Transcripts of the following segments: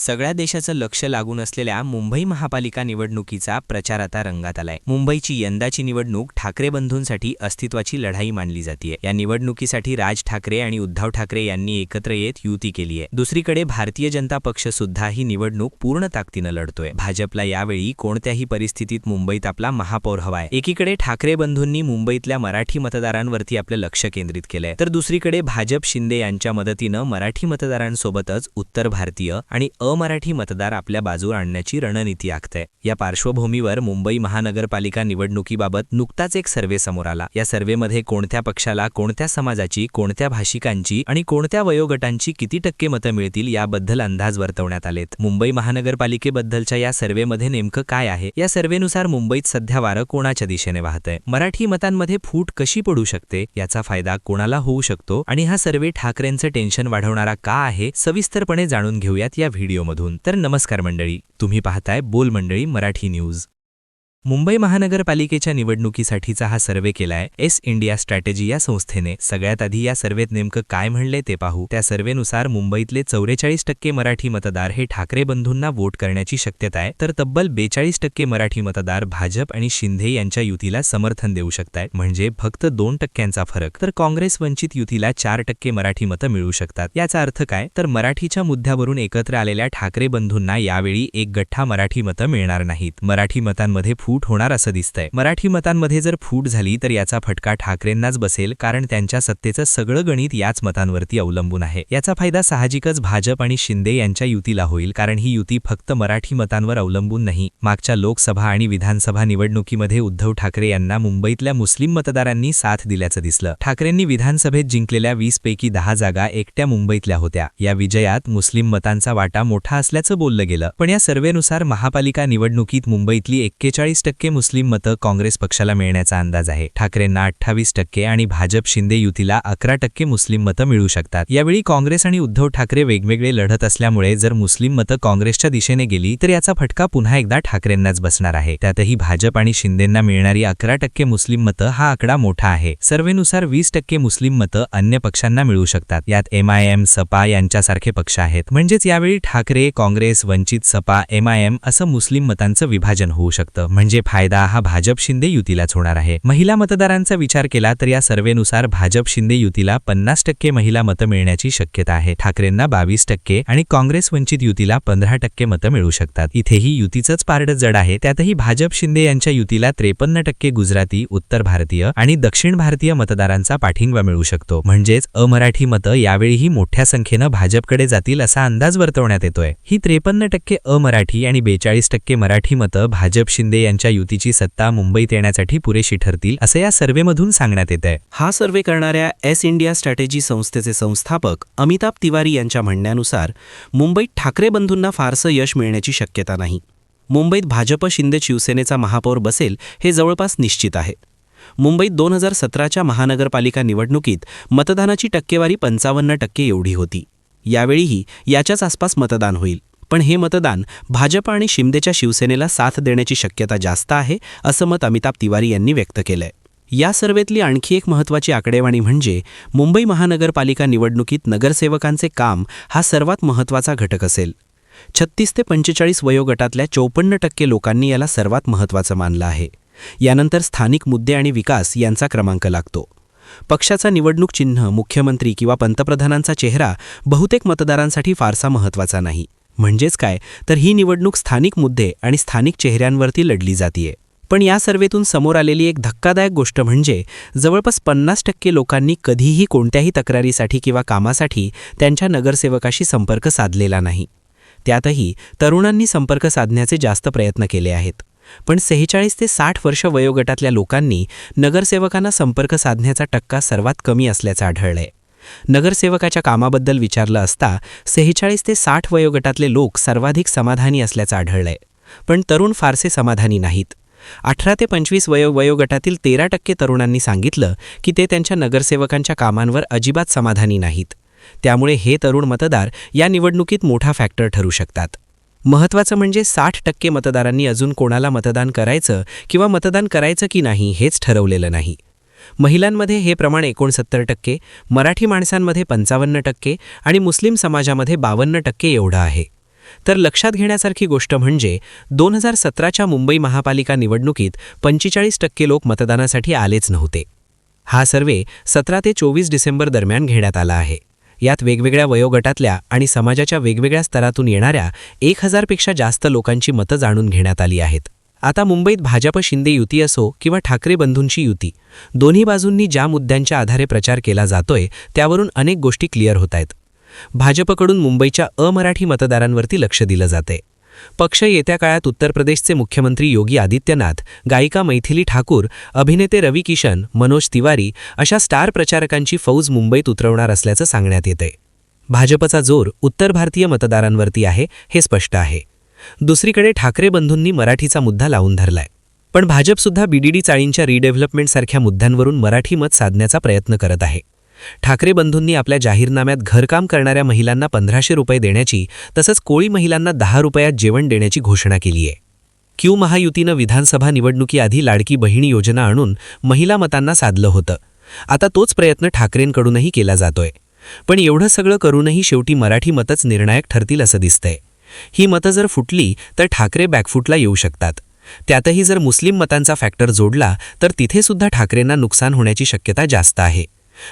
सगळ्या देशाचं लक्ष लागून असलेल्या मुंबई महापालिका निवडणुकीचा प्रचार आता रंगात आलाय। मुंबईची यंदाची निवडणूक ठाकरे बंधूंसाठी अस्तित्वाची लढाई मानली जाते। या निवडणुकीसाठी राज ठाकरे आणि उद्धव ठाकरे यांनी एकत्र येत युती केली आहे। दुसरीकडे भारतीय जनता पक्ष सुद्धा ही निवडणूक पूर्ण ताकदीने लढतोय। भाजपला यावेळी कोणत्याही परिस्थितीत मुंबईत आपला महापौर हवाय। एकीकडे ठाकरे बंधूंनी मुंबईतल्या मराठी मतदारांवरती आपलं लक्ष केंद्रित केलंय, तर दुसरीकडे भाजप शिंदे यांच्या मदतीनं मराठी मतदारांसोबतच उत्तर भारतीय आणि अमराठी मतदार आपल्या बाजूवर आणण्याची रणनीती आखते। या पार्श्वभूमीवर मुंबई महानगरपालिका निवडणुकीबाबत नुकताच एक सर्वे समोर आला। या सर्वेमध्ये कोणत्या पक्षाला, कोणत्या समाजाची, कोणत्या भाषिकांची आणि कोणत्या वयोगटांची किती टक्के मतं मिळतील याबद्दल अंदाज वर्तवण्यात आलेत। मुंबई महानगरपालिकेबद्दलच्या या सर्वेमध्ये नेमकं काय आहे? या सर्वेनुसार मुंबईत सध्या वारं कोणाच्या दिशेने वाहतंय? मराठी मतांमध्ये फूट कशी पडू शकते? याचा फायदा कोणाला होऊ शकतो? आणि हा सर्वे ठाकरेंचं टेन्शन वाढवणारा का आहे? सविस्तरपणे जाणून घेऊयात या व्हिडिओमधून। तर नमस्कार मंडळी, तुम्ही पाहताय बोल मंडळी मराठी न्यूज। मुंबई महानगरपालिकेच्या निवडणुकीसाठीचा हा सर्वे केलाय एस इंडिया स्ट्रॅटेजी या संस्थेने। सगळ्यात आधी या सर्वेत नेमकं काय म्हणले ते पाहू। त्या सर्वेनुसार मुंबईतले 44% मराठी मतदार हे ठाकरे बंधूंना वोट करण्याची शक्यता आहे, तर तब्बल 42% मराठी मतदार भाजप आणि शिंदे यांच्या युतीला समर्थन देऊ शकतात, म्हणजे फक्त 2% फरक। तर काँग्रेस वंचित युतीला 4% मराठी मतं मिळू शकतात। याचा अर्थ काय? तर मराठीच्या मुद्द्यावरून एकत्र आलेल्या ठाकरे बंधूंना यावेळी एक गठ्ठा मराठी मतं मिळणार नाहीत। मराठी मतांमध्ये फूट होणार असं दिसतंय। मराठी मतांमध्ये जर फूट झाली तर याचा फटका ठाकरेंनाच बसेल, कारण त्यांच्या सत्तेचं सगळं गणित याच मतांवरती अवलंबून आहे। याचा फायदा साहजिकच भाजप आणि शिंदे यांच्या युतीला होईल, कारण ही युती फक्त मराठी मतांवर अवलंबून नाही। मागच्या लोकसभा आणि विधानसभा निवडणुकीमध्ये उद्धव ठाकरे यांना मुंबईतल्या मुस्लिम मतदारांनी साथ दिल्याचं दिसलं। ठाकरेंनी विधानसभेत जिंकलेल्या 20 पैकी 10 जागा एकट्या मुंबईतल्या होत्या। या विजयात मुस्लिम मतांचा वाटा मोठा असल्याचं बोललं गेलं, पण या सर्वेनुसार महापालिका निवडणुकीत मुंबईतली 41% मुस्लिम मतं काँग्रेस पक्षाला मिळण्याचा अंदाज आहे। ठाकरेंना 28% आणि भाजप शिंदे युतीला 11% मुस्लिम मतं मिळू शकतात। यावेळी काँग्रेस आणि उद्धव ठाकरे वेगवेगळे लढत असल्यामुळे जर मुस्लिम मतं काँग्रेसच्या दिशेने गेली तर याचा फटका पुन्हा एकदा ठाकरेंनाच बसणार आहे। त्यातही भाजप आणि शिंदेंना मिळणारी 11% मुस्लिम मतं हा आकडा मोठा आहे। सर्वेनुसार 20% मुस्लिम मतं अन्य पक्षांना मिळू शकतात। यात MIM, सपा यांच्यासारखे पक्ष आहेत। म्हणजेच यावेळी ठाकरे, काँग्रेस, वंचित, सपा, MIM असं मुस्लिम मतांचं विभाजन होऊ शकतं, म्हणजे फायदा हा भाजप शिंदे युतीलाच होणार आहे। महिला मतदारांचा विचार केला तर या सर्वेनुसार भाजप शिंदे युतीला 50% महिला मतं मिळण्याची शक्यता आहे। ठाकरेंना 22% आणि काँग्रेस वंचित युतीला 15% मतं मिळू शकतात। इथेही युतीचंच पारडं जड आहे। त्यातही भाजप शिंदे यांच्या युतीला 53% गुजराती, उत्तर भारतीय आणि दक्षिण भारतीय मतदारांचा पाठिंबा मिळू शकतो। म्हणजेच अमराठी मतं यावेळीही मोठ्या संख्येनं भाजपकडे जातील असा अंदाज वर्तवण्यात येतोय। ही 53% अमराठी आणि 42% मराठी मतं भाजप शिंदे यांच्या युतीची सत्ता मुंबईत येण्यासाठी पुरेशी ठरतील असं या सर्वेमधून सांगण्यात येतंय। हा सर्वे करणाऱ्या एस इंडिया स्ट्रॅटेजी संस्थेचे संस्थापक अमिताभ तिवारी यांच्या म्हणण्यानुसार मुंबईत ठाकरे बंधूंना फारसं यश मिळण्याची शक्यता नाही। मुंबईत भाजप शिंदे शिवसेनेचा महापौर बसेल हे जवळपास निश्चित आहे। मुंबईत 2017च्या महानगरपालिका निवडणुकीत मतदानाची टक्केवारी 55% एवढी होती। यावेळीही याच्याच आसपास मतदान होईल, पण हे मतदान भाजप आणि शिंदेच्या शिवसेनेला साथ देण्याची शक्यता जास्त आहे असं मत अमिताभ तिवारी यांनी व्यक्त केलंय। या सर्वेतली आणखी एक महत्त्वाची आकडेवारी म्हणजे मुंबई महानगरपालिका निवडणुकीत नगरसेवकांचे काम हा सर्वात महत्त्वाचा घटक असेल। 36 ते 45 वयोगटातल्या 54% लोकांनी याला सर्वात महत्त्वाचं मानलं आहे। यानंतर स्थानिक मुद्दे आणि विकास यांचा क्रमांक लागतो। पक्षाचा निवडणूक चिन्ह, मुख्यमंत्री किंवा पंतप्रधानांचा चेहरा बहुतेक मतदारांसाठी फारसा महत्त्वाचा नाही। म्हणजेच काय, तर ही निवडणूक स्थानिक मुद्दे आणि स्थानिक चेहऱ्यांवरती लढली जातीये। पण या सर्वेतून समोर आलेली एक धक्कादायक गोष्ट म्हणजे जवळपास 50% लोकांनी कधीही कोणत्याही तक्रारीसाठी किंवा कामासाठी त्यांच्या नगरसेवकाशी संपर्क साधलेला नाही। त्यातही तरुणांनी संपर्क साधण्याचे जास्त प्रयत्न केले आहेत। पण 46 ते 60 वर्ष वयोगटातल्या लोकांनी नगरसेवकांना संपर्क साधण्याचा टक्का सर्वात कमी असल्याचं आढळलंय। नगरसेवकाच्या कामाबद्दल विचारलं असता 46 ते 60 वयोगटातले लोक सर्वाधिक समाधानी असल्याचं आढळलंय, पण तरुण फारसे समाधानी नाहीत। 18 ते 25 वयोगटातील 13% तरुणांनी सांगितलं की ते त्यांच्या नगरसेवकांच्या कामांवर अजिबात समाधानी नाहीत। त्यामुळे हे तरुण मतदार या निवडणुकीत मोठा फॅक्टर ठरू शकतात। महत्त्वाचं म्हणजे 60% मतदारांनी अजून कोणाला मतदान करायचं किंवा मतदान करायचं की नाही हेच ठरवलेलं नाही। महिलांमध्ये हे प्रमाण 69%, मराठी माणसांमध्ये 55% आणि मुस्लिम समाजामध्ये 52% एवढं आहे। तर लक्षात घेण्यासारखी गोष्ट म्हणजे 2017च्या मुंबई महापालिका निवडणुकीत 45% लोक मतदानासाठी आलेच नव्हते. हा सर्व्हे 17 ते 24 डिसेंबर दरम्यान घेण्यात आला आहे. यात वेगवेगळ्या वयोगटातल्या आणि समाजाच्या वेगवेगळ्या स्तरातून येणाऱ्या 1000 पेक्षा जास्त लोकांची मतं जाणून घेण्यात आली आहेत. आता मुंबईत भाजप शिंदे युती असो किंवा ठाकरे बंधूंची युती, दोन्ही बाजूंनी ज्या मुद्द्यांच्या आधारे प्रचार केला जातोय त्यावरून अनेक गोष्टी क्लिअर होत आहेत. भाजपकडून मुंबईच्या अमराठी मतदारांवरती लक्ष दिलं जाते. पक्ष येत्या काळात उत्तर प्रदेशचे मुख्यमंत्री योगी आदित्यनाथ, गायिका मैथिली ठाकूर, अभिनेते रवी किशन, मनोज तिवारी अशा स्टार प्रचारकांची फौज मुंबईत उतरवणार असल्याचं सांगण्यात येतंय. भाजपचा जोर उत्तर भारतीय मतदारांवरती आहे हे स्पष्ट आहे. दुसरीकडे ठाकरे बंधूंनी मराठीचा मुद्दा लावून धरलाय. पण भाजपसुद्धा बीडीडी चाळींच्या रिडेव्हलपमेंटसारख्या मुद्द्यांवरून मराठी मत साधण्याचा प्रयत्न करत आहे. ठाकरे बंधूंनी आपल्या जाहीरनाम्यात घरकाम करणाऱ्या महिलांना 1500 रुपये देण्याची, तसंच कोळी महिलांना 10 रुपयात जेवण देण्याची घोषणा केली आहे. क्यू महायुतीनं विधानसभा निवडणुकीआधी लाडकी बहिणी योजना आणून महिला मतांना साधलं होतं. आता तोच प्रयत्न ठाकरेंकडूनही केला जातोय. पण एवढं सगळं करूनही शेवटी मराठी मतच निर्णायक ठरतील असं दिसतंय. ही मतं जर फुटली तर ठाकरे बॅकफुटला येऊ शकतात. त्यातही जर मुस्लिम मतांचा फॅक्टर जोडला तर तिथेसुद्धा ठाकरेंना नुकसान होण्याची शक्यता जास्त आहे.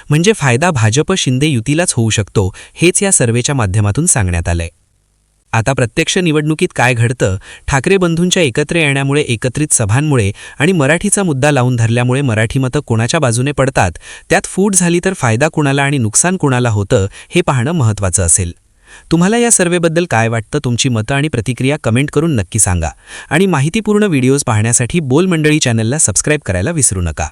म्हणजे फायदा भाजप शिंदे युतीलाच होऊ शकतो, हेच या सर्वेच्या माध्यमातून सांगण्यात आलंय. आता प्रत्यक्ष निवडणुकीत काय घडतं, ठाकरे बंधूंच्या एकत्र येण्यामुळे, एकत्रित सभांमुळे आणि मराठीचा मुद्दा लावून धरल्यामुळे मराठी मतं कोणाच्या बाजूने पडतात, त्यात फूट झाली तर फायदा कुणाला आणि नुकसान कुणाला होतं हे पाहणं महत्त्वाचं असेल. तुम्हाला या सर्वेबद्दल काय वाटतं? तुमची मतं आणि प्रतिक्रिया कमेंट करून नक्की सांगा. आणि माहितीपूर्ण व्हिडिओज पाहण्यासाठी बोल मंडळी चॅनलला सबस्क्राईब करायला विसरू नका.